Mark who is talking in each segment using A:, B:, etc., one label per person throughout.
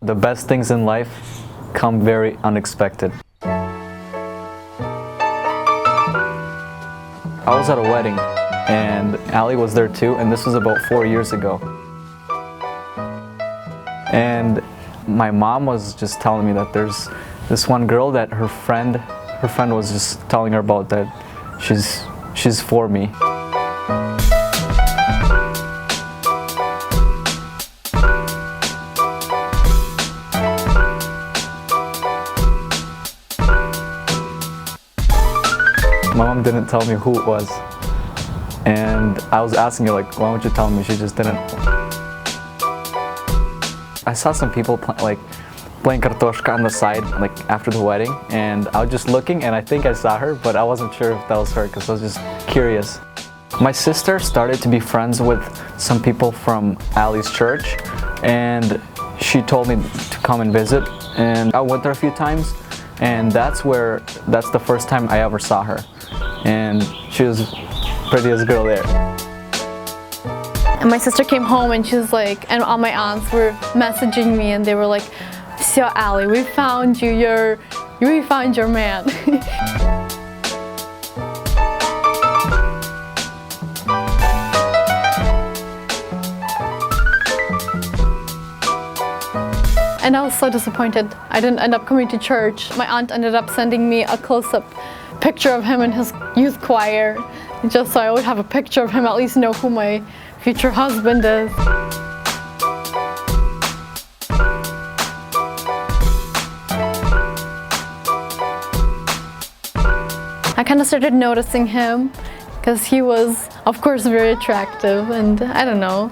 A: The best things in life come very unexpected. I was at a wedding and Ali was there too, and this was about 4 years ago. And my mom was just telling me that there's this one girl that her friend was just telling her about, that she's for me. My mom didn't tell me who it was, and I was asking her, like, why won't you tell me? She just didn't. I saw some people playing kartoshka on the side, like after the wedding, and I was just looking, and I think I saw her, but I wasn't sure if that was her because I was just curious. My sister started to be friends with some people from Ali's church, and she told me to come and visit, and I went there a few times, and that's the first time I ever saw her, and she was the prettiest girl there.
B: And my sister came home and she was like, and all my aunts were messaging me and they were like, "So Ali, we found you, we found your man." And I was so disappointed. I didn't end up coming to church. My aunt ended up sending me a close-up picture of him in his youth choir, just so I would have a picture of him, at least know who my future husband is. I kind of started noticing him because he was, of course, very attractive, and I don't know.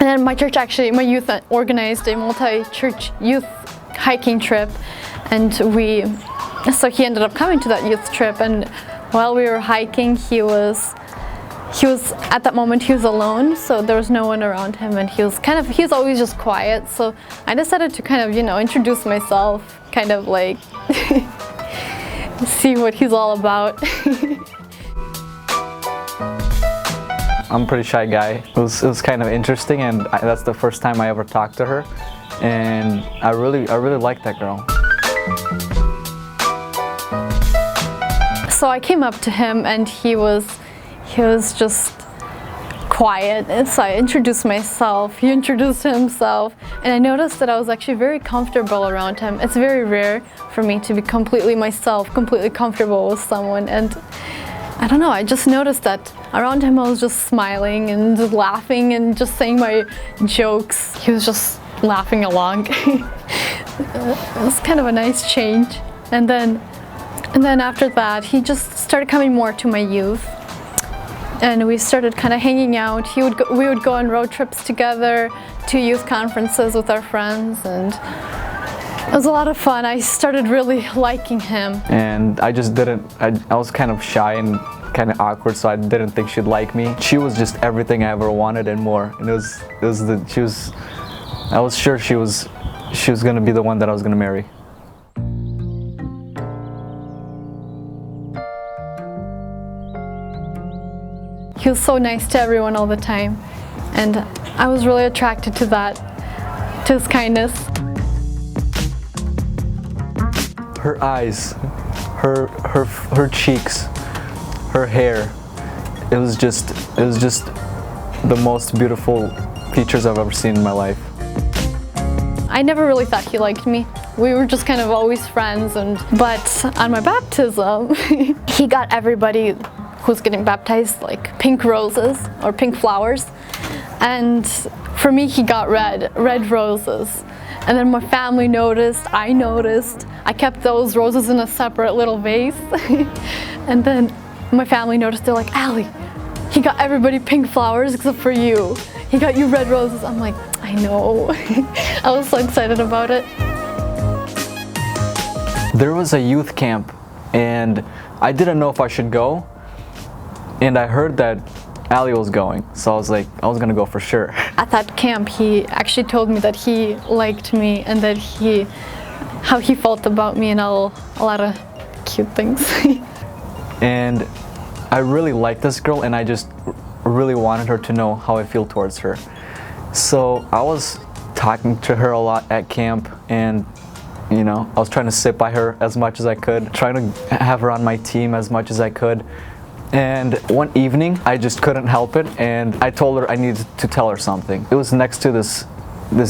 B: And then my church, actually, my youth organized a multi-church youth hiking trip, and so he ended up coming to that youth trip, and while we were hiking, he was at that moment he was alone, so there was no one around him, and he was always just quiet. So I decided to kind of, introduce myself, kind of like see what he's all about.
A: I'm a pretty shy guy. It was kind of interesting, and that's the first time I ever talked to her, and I really liked that girl.
B: So I came up to him and he was just quiet, and so I introduced myself, he introduced himself, and I noticed that I was actually very comfortable around him. It's very rare for me to be completely myself, completely comfortable with someone, and I don't know, I just noticed that around him I was just smiling and just laughing and just saying my jokes. He was just laughing along. It was kind of a nice change. And then after that, he just started coming more to my youth, and we started kind of hanging out. We would go on road trips together to youth conferences with our friends, and it was a lot of fun. I started really liking him.
A: And I was kind of shy and kind of awkward, so I didn't think she'd like me. She was just everything I ever wanted and more. And I was sure she was gonna be the one that I was gonna marry.
B: He was so nice to everyone all the time, and I was really attracted to that, to his kindness.
A: Her eyes, her cheeks, her hair, it was just the most beautiful features I've ever seen in my life.
B: I never really thought he liked me. We were just kind of always friends, but on my baptism, he got everybody who's getting baptized like pink roses or pink flowers, and for me he got red roses. And then my family noticed, I noticed. I kept those roses in a separate little vase. And then my family noticed, they're like, "Ali, he got everybody pink flowers except for you. He got you red roses." I'm like, I know. I was so excited about it.
A: There was a youth camp, and I didn't know if I should go, and I heard that Ali was going, so I was like, I was gonna go for sure.
B: At that camp, he actually told me that he liked me and that how he felt about me and a lot of cute things.
A: And I really liked this girl, and I just really wanted her to know how I feel towards her. So I was talking to her a lot at camp, and you know, I was trying to sit by her as much as I could, trying to have her on my team as much as I could. And one evening, I just couldn't help it, and I told her I needed to tell her something. It was next to this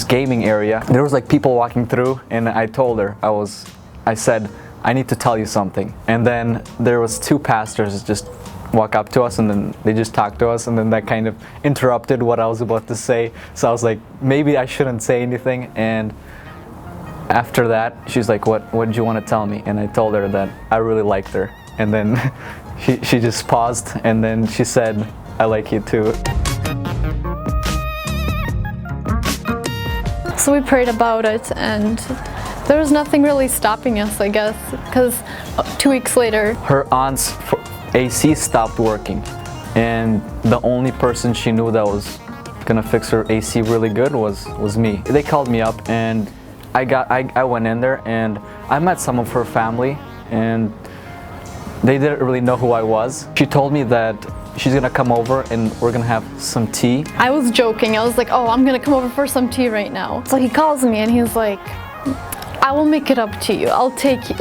A: gaming area. There was like people walking through, and I told her, I said, I need to tell you something. And then there was two pastors just walk up to us, and then they just talked to us, and then that kind of interrupted what I was about to say. So I was like, maybe I shouldn't say anything. And after that, she's like, what did you want to tell me? And I told her that I really liked her. And then she just paused, and then she said, I like you too.
B: So we prayed about it, and there was nothing really stopping us, I guess, because 2 weeks later,
A: her aunt's AC stopped working, and the only person she knew that was gonna fix her AC really good was me. They called me up, and I went in there, and I met some of her family, and they didn't really know who I was. She told me that she's gonna come over and we're gonna have some tea.
B: I was joking. I was like, oh, I'm gonna come over for some tea right now. So he calls me and he's like, I will make it up to you. I'll take you,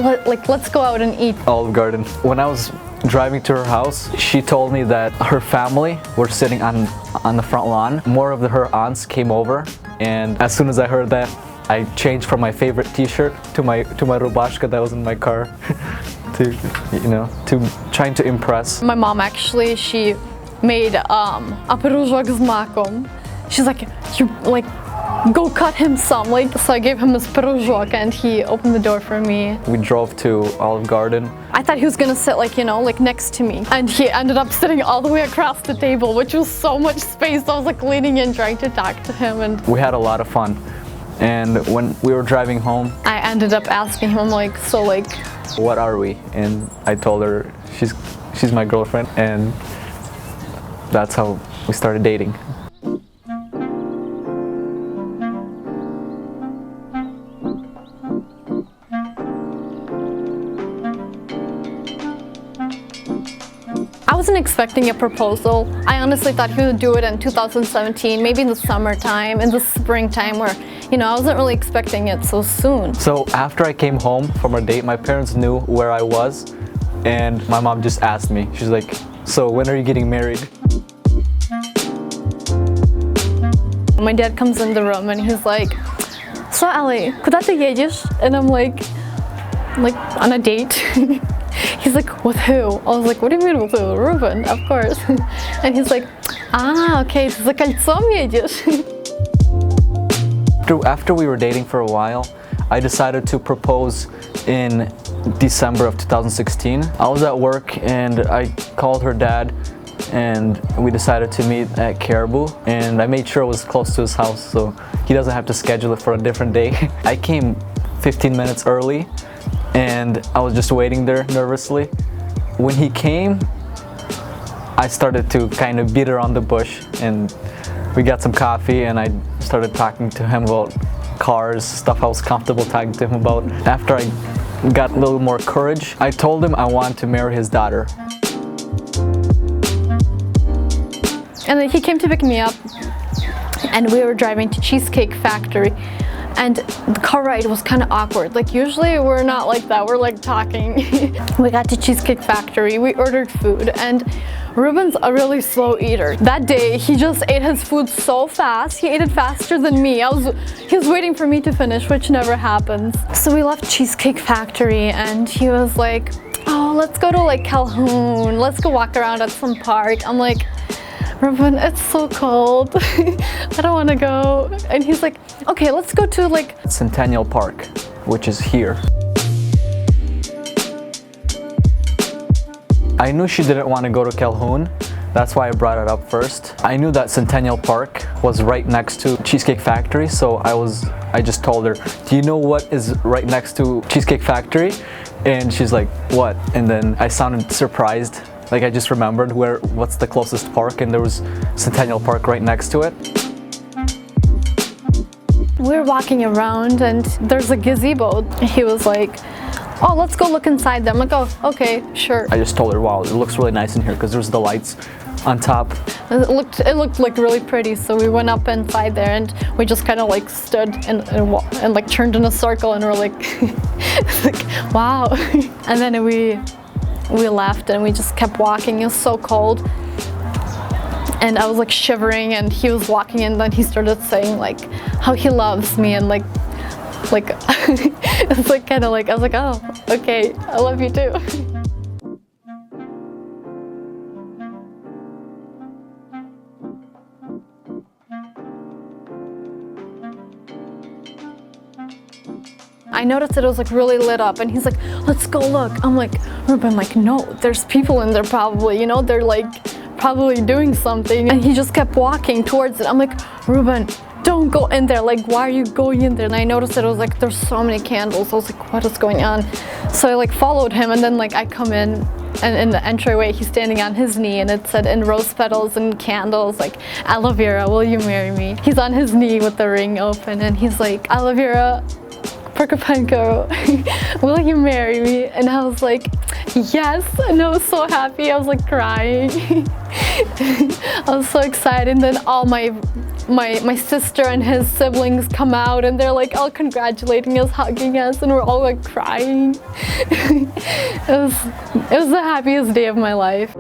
B: let's go out and eat.
A: Olive Garden. When I was driving to her house, she told me that her family were sitting on the front lawn. More of her aunts came over, and as soon as I heard that, I changed from my favorite t-shirt to my rubashka that was in my car. to trying to impress.
B: My mom actually, she made a pyrozhok z makom. She's like, go cut him some. So I gave him this pyrozhok, and he opened the door for me.
A: We drove to Olive Garden.
B: I thought he was gonna sit next to me, and he ended up sitting all the way across the table, which was so much space. I was like leaning in, trying to talk to him, and
A: we had a lot of fun. And when we were driving home,
B: I ended up asking him,
A: what are we? And I told her she's my girlfriend, and that's how we started dating.
B: I wasn't expecting a proposal. I honestly thought he would do it in 2017, maybe in the summertime, in the springtime, where, I wasn't really expecting it so soon.
A: So after I came home from our date, my parents knew where I was, and my mom just asked me. She's like, so when are you getting married?
B: My dad comes in the room and he's like, so Ali, куда ты едешь? And I'm like on a date. He's like, with who? I was like, what do you mean with who? Ruben, of course. And he's like, okay, ты за кольцом едешь?
A: After we were dating for a while, I decided to propose in December of 2016. I was at work, and I called her dad, and we decided to meet at Caribou, and I made sure it was close to his house so he doesn't have to schedule it for a different day. I came 15 minutes early, and I was just waiting there nervously. When he came, I started to kind of beat around the bush, and we got some coffee, and I started talking to him about cars, stuff I was comfortable talking to him about. After I got a little more courage, I told him I wanted to marry his daughter.
B: And then he came to pick me up, and we were driving to Cheesecake Factory. And the car ride was kind of awkward. Usually we're not like that, we're talking. We got to Cheesecake Factory, we ordered food, and Ruben's a really slow eater. That day, he just ate his food so fast. He ate it faster than me. He was waiting for me to finish, which never happens. So we left Cheesecake Factory, and he was like, oh, let's go to Calhoun. Let's go walk around at some park. I'm like, Ruben, it's so cold. I don't want to go. And he's like, okay, let's go to
A: Centennial Park, which is here. I knew she didn't want to go to Calhoun. That's why I brought it up first. I knew that Centennial Park was right next to Cheesecake Factory, so I just told her, do you know what is right next to Cheesecake Factory? And she's like, what? And then I sounded surprised. I just remembered what's the closest park, and there was Centennial Park right next to it.
B: We were walking around, and there's a gazebo. He was like, oh, let's go look inside them. I'm like, oh, okay, sure.
A: I just told her, wow, it looks really nice in here, because there's the lights on top.
B: It looked like really pretty, so we went up inside there and we just kind of like stood and like turned in a circle and we're like, like wow. And then we left and we just kept walking. It was so cold and I was like shivering, and he was walking and then he started saying like how he loves me and like it's like kind of like I was like, oh okay, I love you too. I noticed that it was like really lit up and he's like, let's go look. I'm like, Ruben, like no, there's people in there probably, you know, they're like probably doing something. And he just kept walking towards it. I'm like, Ruben, don't go in there, like why are you going in there? And I noticed that it was like there's so many candles. I was like, what is going on? So I like followed him, and then like I come in, and in the entryway he's standing on his knee and it said in rose petals and candles like, aloe vera, will you marry me? He's on his knee with the ring open and he's like, aloe vera Prokopenko, will you marry me? And I was like, yes, and I was so happy. I was like crying. I was so excited. And then all my sister and his siblings come out and they're like all congratulating us, hugging us, and we're all like crying. It was the happiest day of my life.